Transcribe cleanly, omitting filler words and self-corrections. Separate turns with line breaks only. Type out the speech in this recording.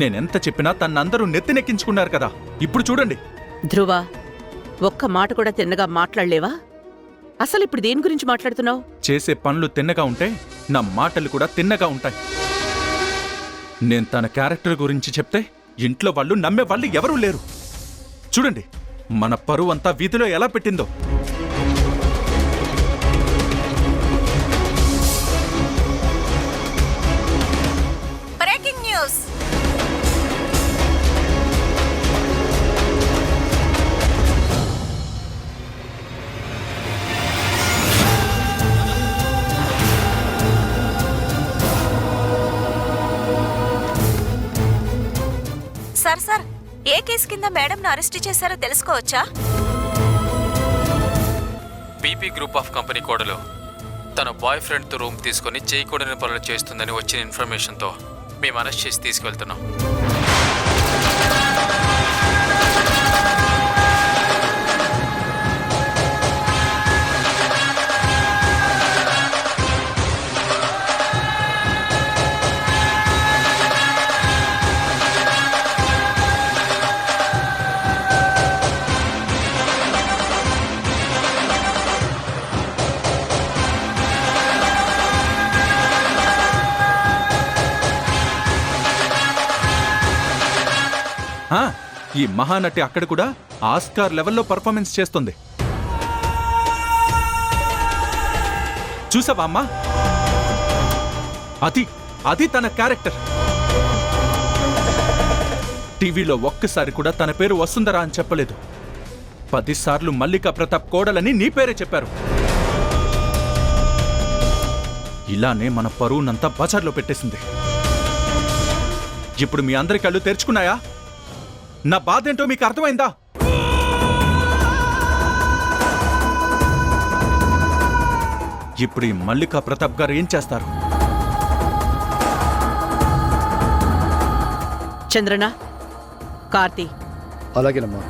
నేనెంత చెప్పినా తన్నందరూ నెత్తినెక్కించుకున్నారు కదా. ఇప్పుడు చూడండి.
ధ్రువ, ఒక్క మాట కూడా తిన్నగా మాట్లాడలేవా? అసలు ఇప్పుడు దేని గురించి మాట్లాడుతున్నావు?
చేసే పనులు తిన్నగా ఉంటే నా మాటలు కూడా తిన్నగా ఉంటాయి. నేను తన క్యారెక్టర్ గురించి చెప్తే ఇంట్లో వాళ్ళు నమ్మే వాళ్ళు ఎవరూ లేరు. చూడండి, మన పరువంతా వీధిలో ఎలా పెట్టిందో.
Breaking news. సార్, ఏ కేసు కింద మేడంను అరెస్ట్ చేశారో తెలుసుకోవచ్చా?
పీపీ గ్రూప్ ఆఫ్ కంపెనీ కోడలు తన బాయ్ ఫ్రెండ్తో రూమ్ తీసుకుని చేయకూడని పనులు చేస్తుందని వచ్చిన ఇన్ఫర్మేషన్తో మేము అరెస్ట్ చేసి తీసుకెళ్తున్నాం.
ఈ మహానటి అక్కడ కూడా ఆస్కార్ లెవెల్లో పర్ఫార్మెన్స్ చేస్తుంది. చూసావా అమ్మా? అది తన క్యారెక్టర్. టీవీలో ఒక్కసారి కూడా తన పేరు వసుంధరా అని చెప్పలేదు. 10 సార్లు మల్లికా ప్రతాప్ కోడలని నీ పేరే చెప్పారు. ఇలానే మన పరువునంతా బజార్లో పెట్టేసింది. ఇప్పుడు మీ అందరి కళ్ళు తెరుచుకున్నాయా? నా బాధ ఏంటో మీకు అర్థమైందా? ఇప్పుడు ఈ మల్లికా ప్రతాప్ గారు ఏం చేస్తారు?
చంద్రనా, కార్తీ,
అలాగేనమ్మా.